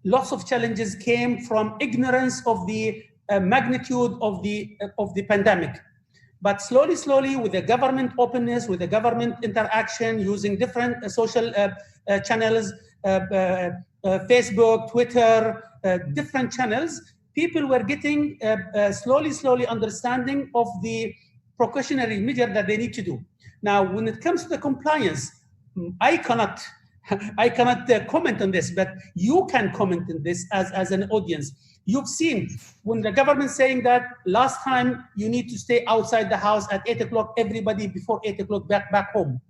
lots of challenges came from ignorance of the magnitude of the pandemic. But slowly, with the government openness, with the government interaction, using different social channels, Facebook, Twitter, different channels, people were getting slowly understanding of the precautionary measure that they need to do. Now, when it comes to the compliance, I cannot comment on this, but you can comment on this as an audience. You've seen when the government saying that last time you need to stay outside the house at 8 o'clock, everybody before 8 o'clock back home.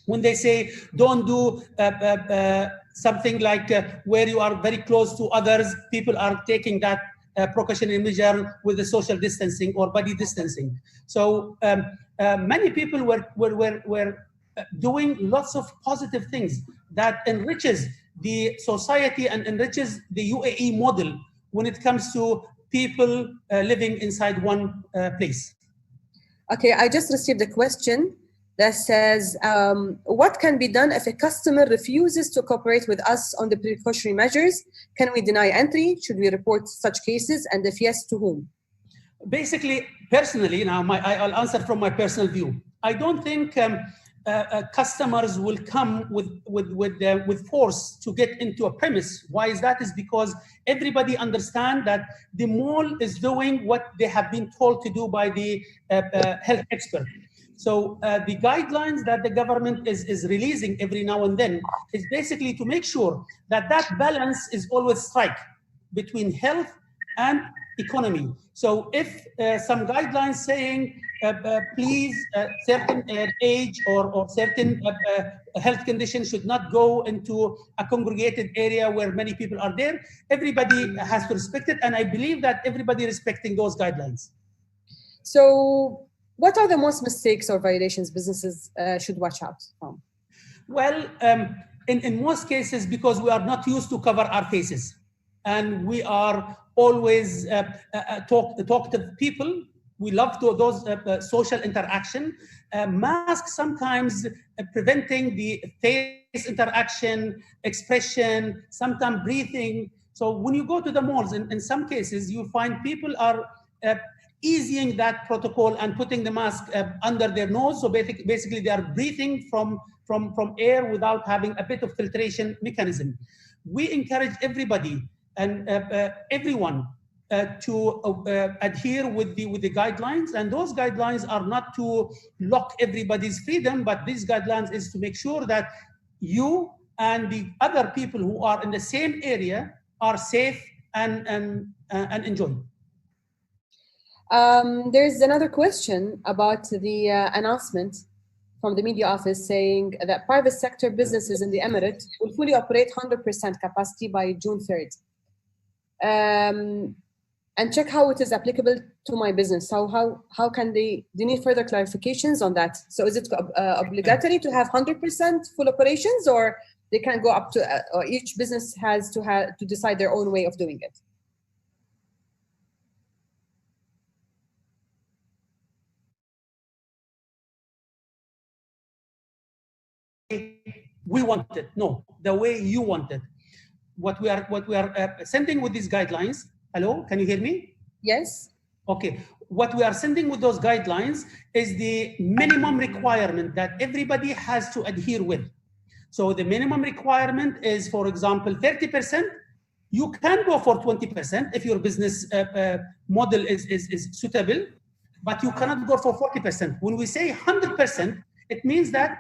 When they say don't do something like where you are very close to others, people are taking that precautionary measure with the social distancing or body distancing. So many people were doing lots of positive things that enriches the society and enriches the UAE model when it comes to people living inside one place. Okay, I just received a question that says, what can be done if a customer refuses to cooperate with us on the precautionary measures? Can we deny entry? Should we report such cases? And if yes, to whom? Basically, personally, now I'll answer from my personal view. I don't think customers will come with force to get into a premise. Why is that? Is because everybody understands that the mall is doing what they have been told to do by the health expert. So the guidelines that the government is releasing every now and then is basically to make sure that that balance is always strike between health and economy. So if some guidelines saying please certain age or certain health condition should not go into a congregated area where many people are there, everybody has to respect it, and I believe that everybody respecting those guidelines. So what are the most mistakes or violations businesses should watch out from? Well, in most cases, because we are not used to cover our faces, and we are always talkative people. We love those social interaction. Masks sometimes preventing the face interaction, expression, sometimes breathing. So when you go to the malls, in some cases, you find people are easing that protocol and putting the mask under their nose. So basically they are breathing from air without having a bit of filtration mechanism. We encourage everybody and everyone to adhere with the guidelines, and those guidelines are not to lock everybody's freedom, but these guidelines is to make sure that you and the other people who are in the same area are safe and enjoy. There's another question about the announcement from the media office saying that private sector businesses in the Emirates will fully operate 100% capacity by June 3rd. And check how it is applicable to my business. So how can they need further clarifications on that? So is it obligatory to have 100% full operations, or they can go up to, or each business has to decide their own way of doing it? We want it. No, the way you want it. What we are sending with these guidelines. Hello, can you hear me? Yes. Okay. What we are sending with those guidelines is the minimum requirement that everybody has to adhere with. So the minimum requirement is, for example, 30%. You can go for 20% if your business model is suitable, but you cannot go for 40%. When we say 100%, it means that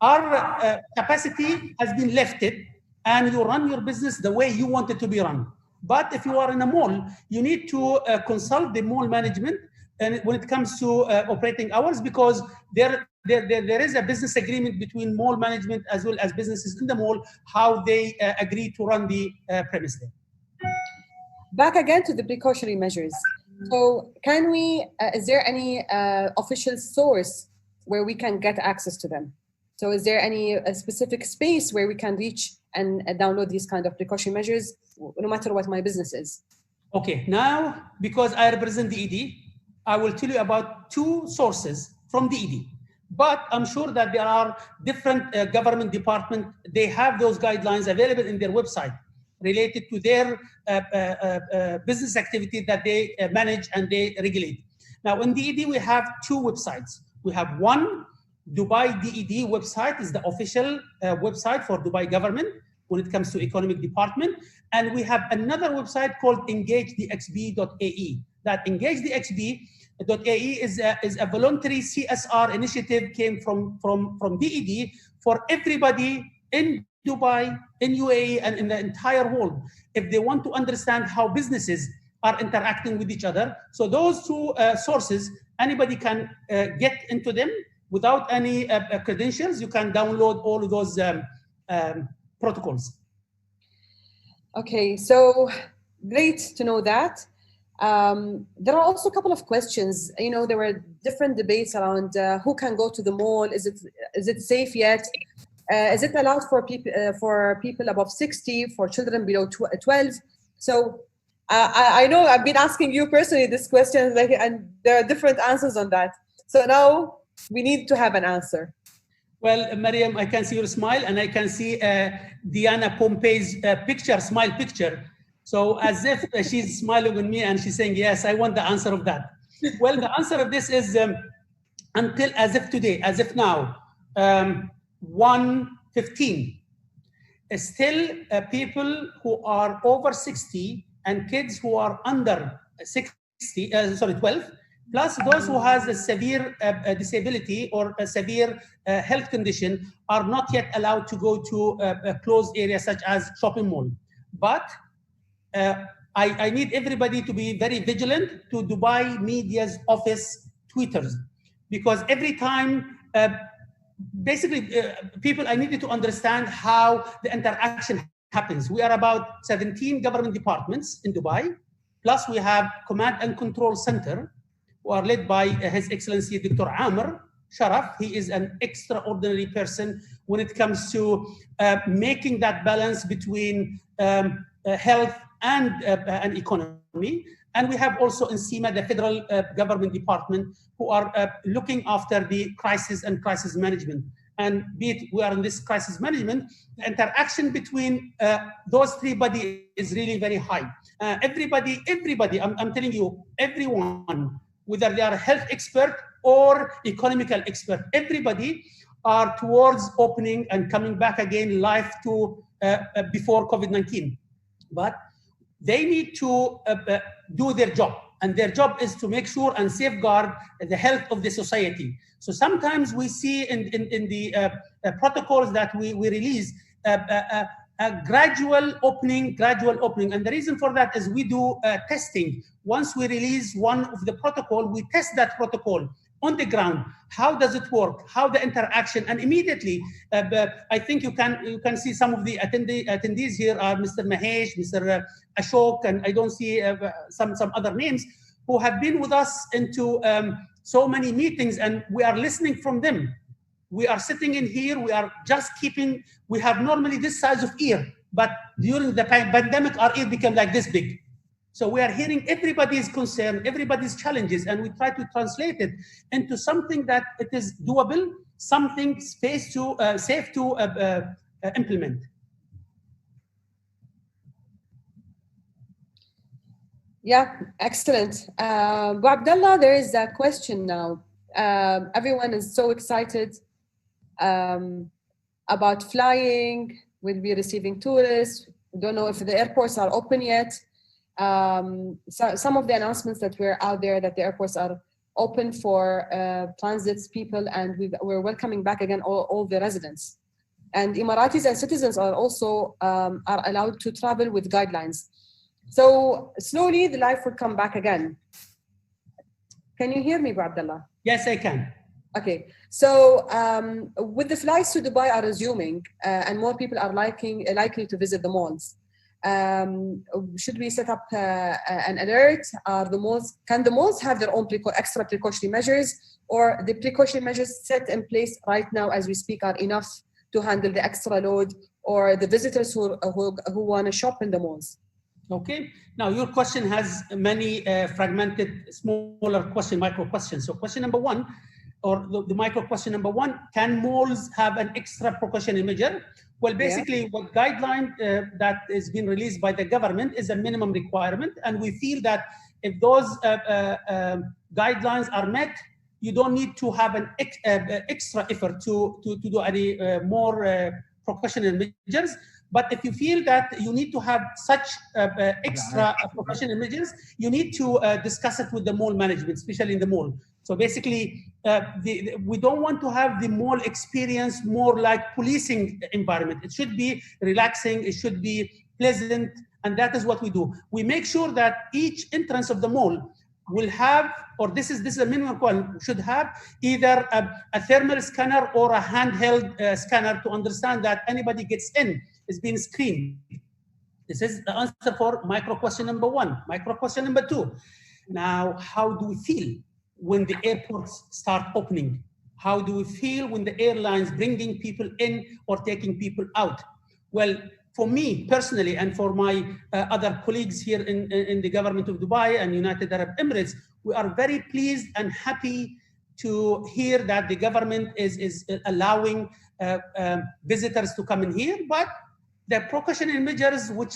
our capacity has been lifted and you run your business the way you want it to be run. But if you are in a mall, you need to consult the mall management and when it comes to operating hours, because there is a business agreement between mall management as well as businesses in the mall, how they agree to run the premise there. Back again to the precautionary measures. So can we, is there any official source where we can get access to them? So is there any specific space where we can reach and download these kind of precautionary measures, no matter what my business is? Okay, now, because I represent the ED, I will tell you about two sources from the ED. But I'm sure that there are different government departments, they have those guidelines available in their website. related to their business activity that they manage and they regulate. Now, in DED, we have two websites. We have one, Dubai DED website is the official website for Dubai government when it comes to economic department. And we have another website called engagedxb.ae. That engagedxb.ae is a voluntary CSR initiative came from DED for everybody in Dubai, in UAE, and in the entire world, if they want to understand how businesses are interacting with each other. So those two sources, anybody can get into them without any credentials. You can download all of those protocols. Okay, so great to know that. There are also a couple of questions. You know, there were different debates around who can go to the mall. Is it safe yet? Is it allowed for people above 60, for children below 12? So I know I've been asking you personally this question, and there are different answers on that. So now we need to have an answer. Well, Mariam, I can see your smile, and I can see Diana Pompey's smile picture. So as if she's smiling on me and she's saying, yes, I want the answer of that. Well, the answer of this is until as if today, as if now, 1:15. Still, people who are over 60 and kids who are under 12, plus those who has a severe disability or a severe health condition are not yet allowed to go to a closed area such as shopping mall. But I need everybody to be very vigilant to Dubai Media's office Twitters, because every time, people, I needed to understand how the interaction happens. We are about 17 government departments in Dubai, plus we have command and control center, who are led by His Excellency Dr. Amr Sharaf. He is an extraordinary person when it comes to making that balance between health and economy. And we have also in SEMA, the federal government department, who are looking after the crisis and crisis management. And be it we are in this crisis management, the interaction between those three bodies is really very high. Everybody, I'm telling you, everyone, whether they are a health expert or economical expert, everybody are towards opening and coming back again live to before COVID-19. But they need to do their job, and their job is to make sure and safeguard the health of the society. So sometimes we see in the protocols that we release a gradual opening, and the reason for that is we do testing. Once we release one of the protocol, we test that protocol on the ground. How does it work? How the interaction? And immediately, I think you can see some of the attendees here are Mr. Mahesh, Mr. Ashok, and I don't see some other names who have been with us into so many meetings, and we are listening from them. We are sitting in here, we are just we have normally this size of ear, but during the pandemic, our ear became like this big. So we are hearing everybody's concern, everybody's challenges, and we try to translate it into something that it is doable, something safe to implement. Yeah, excellent. Abdullah, there is a question now. Everyone is so excited about flying. We'll be receiving tourists. We don't know if the airports are open yet. So some of the announcements that were out there that the airports are open for transits people, and we're welcoming back again all the residents. And Emiratis and citizens are also are allowed to travel with guidelines. So slowly the life will come back again. Can you hear me, Abdullah? Yes, I can. Okay, so with the flights to Dubai are resuming and more people are likely to visit the malls, should we set up an alert? Can the malls have their own extra precautionary measures, or the precautionary measures set in place right now as we speak are enough to handle the extra load or the visitors who want to shop in the malls? Okay, now your question has many fragmented, smaller micro questions. So question number one, or the micro question number one, can malls have an extra precautionary measure? Well, basically, what guideline that is being released by the government is a minimum requirement, and we feel that if those guidelines are met, you don't need to have an extra effort to do any more precautionary measures. But if you feel that you need to have such extra precautionary measures, you need to discuss it with the mall management, especially in the mall. So basically, we don't want to have the mall experience more like policing environment. It should be relaxing, it should be pleasant, and that is what we do. We make sure that each entrance of the mall will have, or this is a minimum one, should have either a thermal scanner or a handheld scanner to understand that anybody gets in is being screened. This is the answer for micro question number one. Micro question number two. Now, how do we feel when the airports start opening? How do we feel when the airlines bringing people in or taking people out? Well, for me personally, and for my other colleagues here in the government of Dubai and United Arab Emirates, we are very pleased and happy to hear that the government is allowing visitors to come in here, but the precautionary measures which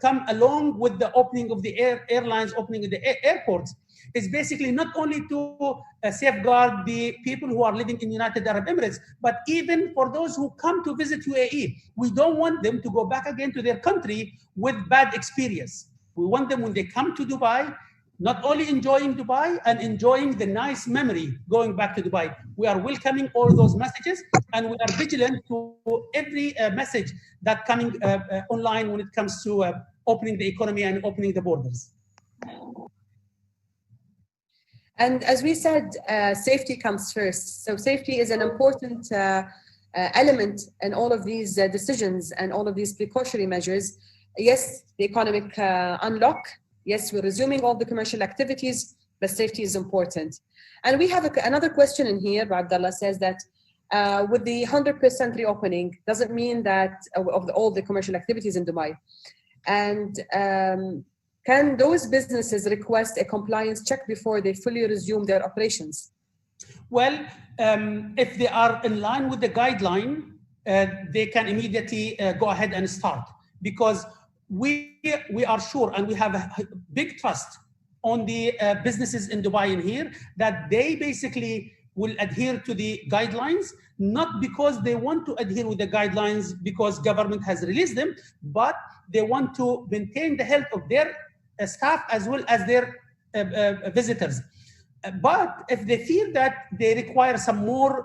come along with the opening of the airlines, opening of the airports, is basically not only to safeguard the people who are living in United Arab Emirates, but even for those who come to visit UAE. We don't want them to go back again to their country with bad experience. We want them, when they come to Dubai, not only enjoying Dubai and enjoying the nice memory going back to Dubai. We are welcoming all those messages, and we are vigilant to every message that coming online when it comes to opening the economy and opening the borders. And as we said, safety comes first. So safety is an important element in all of these decisions and all of these precautionary measures. Yes, the economic unlock. Yes, we're resuming all the commercial activities, but safety is important. And we have another question in here. Abdullah says that with the 100% reopening, doesn't mean that of all the commercial activities in Dubai. And can those businesses request a compliance check before they fully resume their operations? Well, if they are in line with the guideline, they can immediately go ahead and start, because we are sure, and we have a big trust on the businesses in Dubai and here, that they basically will adhere to the guidelines, not because they want to adhere with the guidelines because government has released them, but they want to maintain the health of their staff as well as their visitors. But if they feel that they require some more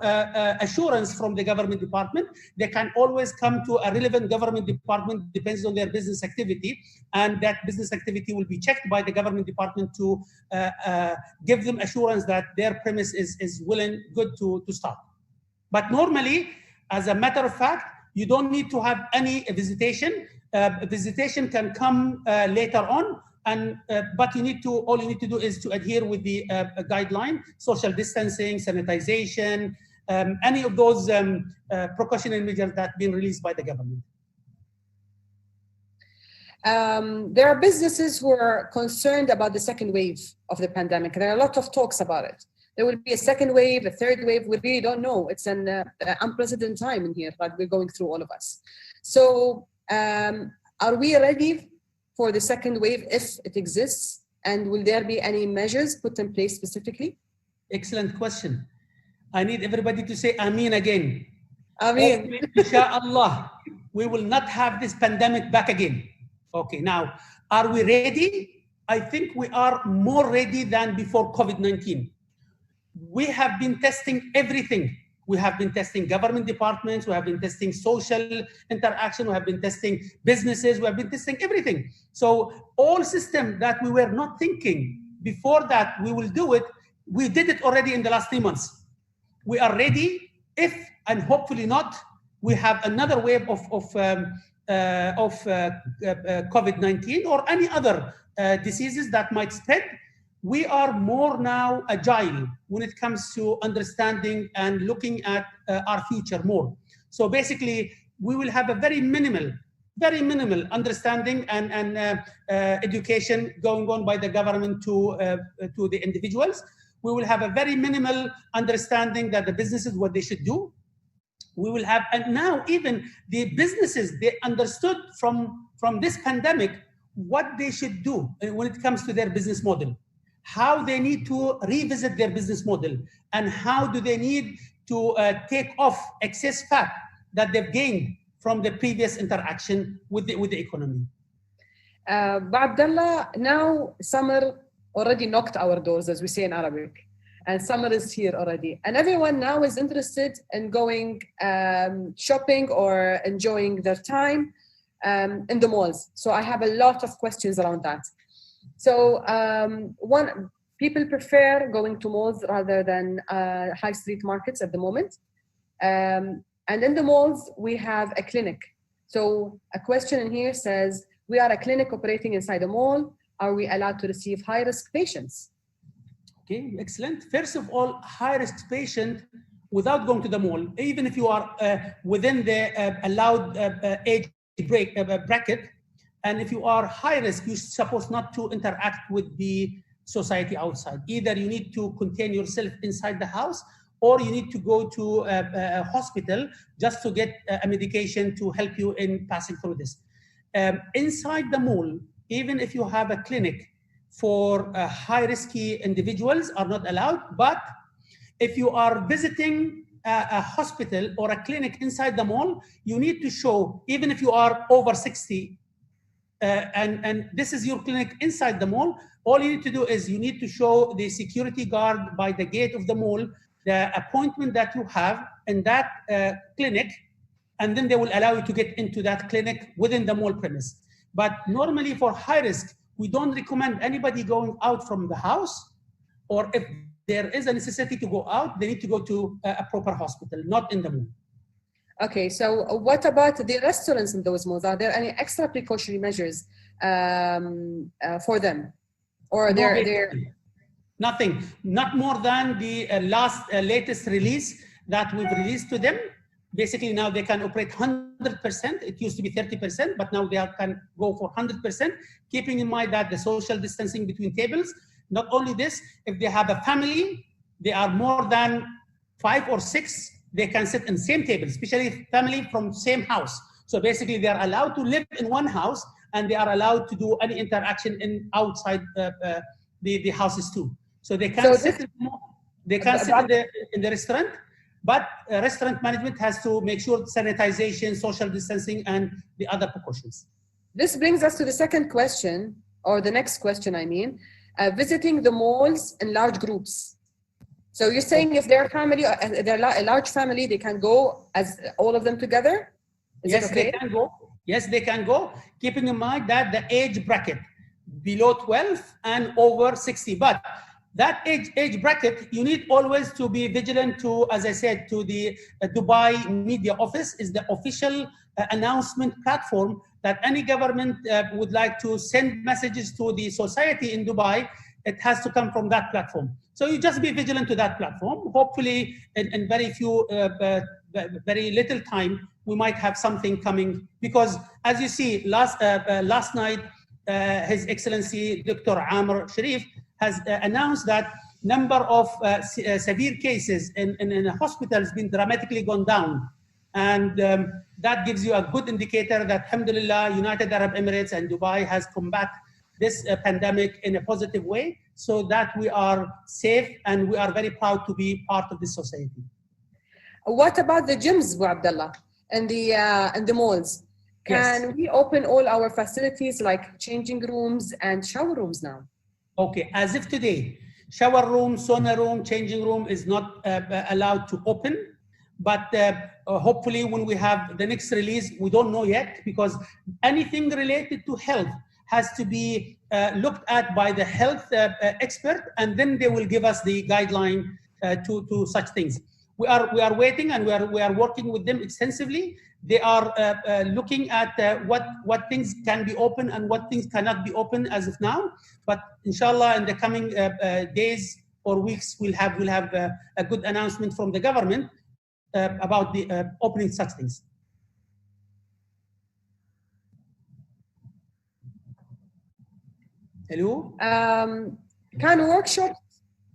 assurance from the government department, they can always come to a relevant government department, depends on their business activity, and that business activity will be checked by the government department to give them assurance that their premise is good to start. But normally, as a matter of fact, you don't need to have any visitation. Visitation can come later on. But all you need to do is to adhere with the guideline, social distancing, sanitization, any of those precautionary measures that have been released by the government. There are businesses who are concerned about the second wave of the pandemic. There are a lot of talks about it. There will be a second wave, a third wave. We really don't know. It's an unprecedented time in here that we're going through, all of us. So are we ready for the second wave, if it exists, and will there be any measures put in place specifically? Excellent question. I need everybody to say Ameen again. Ameen. Inshallah, we will not have this pandemic back again. Okay, now, are we ready? I think we are more ready than before COVID-19. We have been testing everything. We have been testing government departments, we have been testing social interaction, we have been testing businesses, we have been testing everything. So all systems that we were not thinking before that we will do it, we did it already in the last 3 months. We are ready if, and hopefully not, we have another wave of COVID-19 or any other diseases that might spread. We are more now agile when it comes to understanding and looking at our future more. So basically, we will have a very minimal understanding and education going on by the government to the individuals. We will have a very minimal understanding that the businesses, what they should do. We will have, and now even the businesses, they understood from this pandemic what they should do when it comes to their business model, how they need to revisit their business model, and how do they need to take off excess fat that they've gained from the previous interaction with the economy. Abdullah, now summer already knocked our doors, as we say in Arabic, and summer is here already, and everyone now is interested in going shopping or enjoying their time in the malls. So I have a lot of questions around that. So people prefer going to malls rather than high street markets at the moment. And in the malls, we have a clinic. So a question in here says, we are a clinic operating inside a mall. Are we allowed to receive high-risk patients? Okay, excellent. First of all, high-risk patient without going to the mall, even if you are within the allowed age bracket, and if you are high risk, you're supposed not to interact with the society outside. Either you need to contain yourself inside the house, or you need to go to a hospital just to get a medication to help you in passing through this. Inside the mall, even if you have a clinic for high risky individuals are not allowed, but if you are visiting a hospital or a clinic inside the mall, you need to show, even if you are over 60, and this is your clinic inside the mall, all you need to do is you need to show the security guard by the gate of the mall the appointment that you have in that clinic, and then they will allow you to get into that clinic within the mall premise. But normally for high risk, we don't recommend anybody going out from the house, or if there is a necessity to go out, they need to go to a proper hospital, not in the mall. Okay, so what about the restaurants in those malls? Are there any extra precautionary measures for them? Or they're nothing, not more than the latest release that we've released to them. Basically, now they can operate 100%. It used to be 30%, but now they can go for 100%, keeping in mind that the social distancing between tables. Not only this, if they have a family, they are more than 5 or 6, they can sit in the same table, especially family from same house. So basically, they are allowed to live in one house, and they are allowed to do any interaction in outside the houses too. So they can sit in the restaurant, but restaurant management has to make sure sanitization, social distancing, and the other precautions. This brings us to the second question, or the next question, I mean, visiting the malls in large groups. So you're saying if they're family, they're a large family, they can go as all of them together? Yes, okay? They can go. Yes, they can go, keeping in mind that the age bracket below 12 and over 60. But that age bracket, you need always to be vigilant to, as I said, to the Dubai Media Office is the official announcement platform that any government would like to send messages to the society in Dubai. It has to come from that platform. So you just be vigilant to that platform. Hopefully, in very very little time, we might have something coming. Because as you see, last night, His Excellency Dr. Amr Sharif has announced that number of severe cases in hospitals has been dramatically gone down. And that gives you a good indicator that, alhamdulillah, United Arab Emirates and Dubai has combated this pandemic in a positive way, so that we are safe and we are very proud to be part of this society. What about the gyms, Abu Abdullah, and the malls? Can we open all our facilities like changing rooms and shower rooms now? Okay, as if today, shower room, sauna room, changing room is not allowed to open. But hopefully when we have the next release, we don't know yet, because anything related to health has to be looked at by the health expert, and then they will give us the guideline to such things. We are waiting, and we are working with them extensively. They are looking at what things can be open and what things cannot be open as of now. But inshallah, in the coming days or weeks, we'll have a good announcement from the government about the opening such things. Hello? Can workshops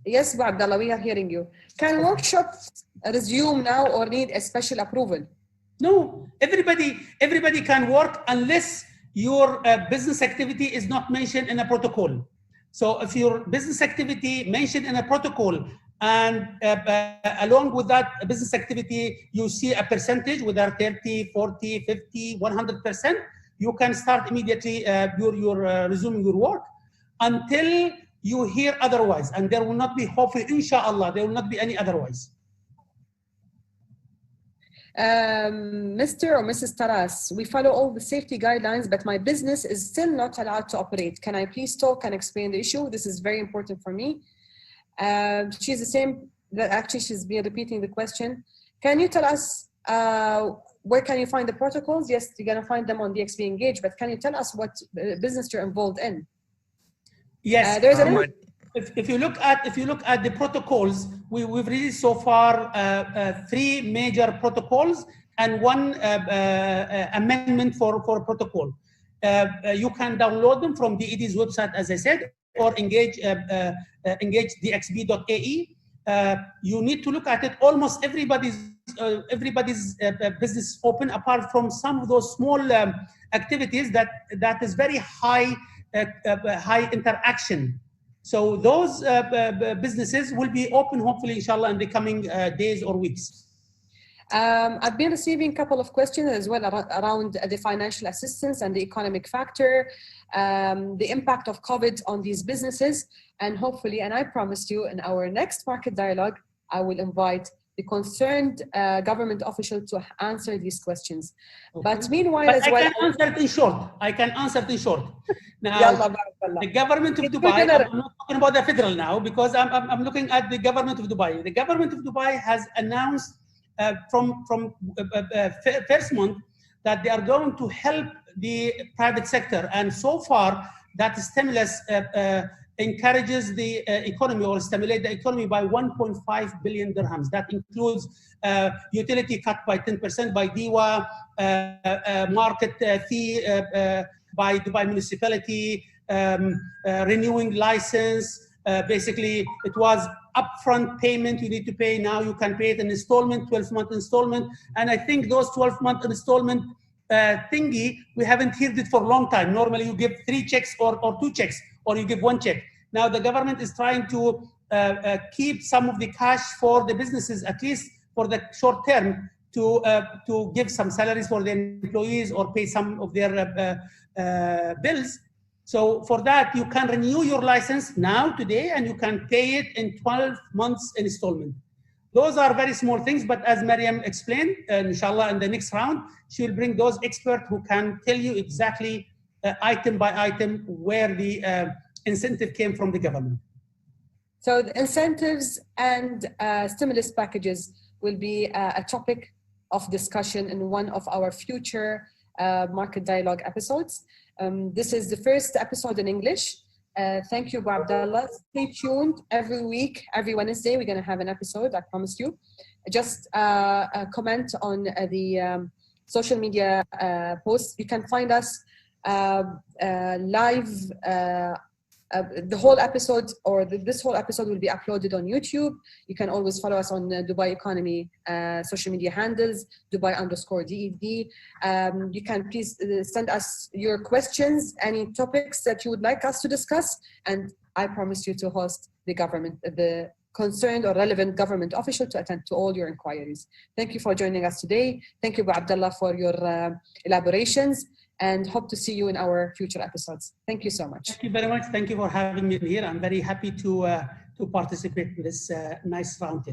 Yes, Abu Abdullah, we are hearing you. Can workshops resume now or need a special approval? No, everybody can work unless your business activity is not mentioned in a protocol. So if your business activity mentioned in a protocol and along with that business activity, you see a percentage, whether 30, 40, 50, 100%, you can start immediately your resuming your work until you hear otherwise. And there will not be, hopefully, inshallah, there will not be any otherwise. Mr. or Mrs. Taras, we follow all the safety guidelines, but my business is still not allowed to operate. Can I please talk and explain the issue? This is very important for me. She's the same, actually she's been repeating the question. Can you tell us where can you find the protocols? Yes, you're gonna find them on the XP Engage, but can you tell us what business you're involved in? Yes, there's if you look at the protocols, we've released so far 3 major protocols and 1 amendment for protocol. You can download them from DED's website, as I said, or engagedxb.ae. You need to look at it. Almost everybody's business open, apart from some of those small activities that is very high interaction. So those businesses will be open, hopefully, inshallah, in the coming days or weeks. I've been receiving a couple of questions as well around the financial assistance and the economic factor, the impact of COVID on these businesses. And hopefully, and I promised you in our next market dialogue, I will invite the concerned government official to answer these questions. Okay. But meanwhile, as well, I can answer it in short. Now, the government of Dubai, I'm not talking about the federal now, because I'm looking at the government of Dubai. The government of Dubai has announced from first month that they are going to help the private sector. And so far, that stimulus encourages the economy or stimulate the economy by 1.5 billion dirhams. That includes utility cut by 10% by DIWA, market fee by Dubai municipality, renewing license. Basically, it was upfront payment you need to pay. Now you can pay it in installment, 12-month installment. And I think those 12-month installment thingy, we haven't heard it for a long time. Normally you give 3 checks or 2 checks, or you give 1 check. Now the government is trying to keep some of the cash for the businesses, at least for the short term, to give some salaries for their employees or pay some of their bills. So for that, you can renew your license now, today, and you can pay it in 12 months installment. Those are very small things, but as Mariam explained, inshallah, in the next round, she will bring those experts who can tell you exactly item by item where the incentive came from the government. So the incentives and stimulus packages will be a topic of discussion in one of our future market dialogue episodes. This is the first episode in English. Thank you, Abu Abdullah. Stay tuned every week, every Wednesday. We're going to have an episode, I promise you. Just comment on the social media posts. You can find us live. The whole episode, or this whole episode, will be uploaded on YouTube. You can always follow us on Dubai Economy social media handles, Dubai_DED. You can please send us your questions, any topics that you would like us to discuss, and I promise you to host the concerned or relevant government official to attend to all your inquiries. Thank you for joining us today. Thank you, Abu Abdullah, for your elaborations, and hope to see you in our future episodes. Thank you so much. Thank you very much. Thank you for having me here. I'm very happy to participate in this nice roundtable.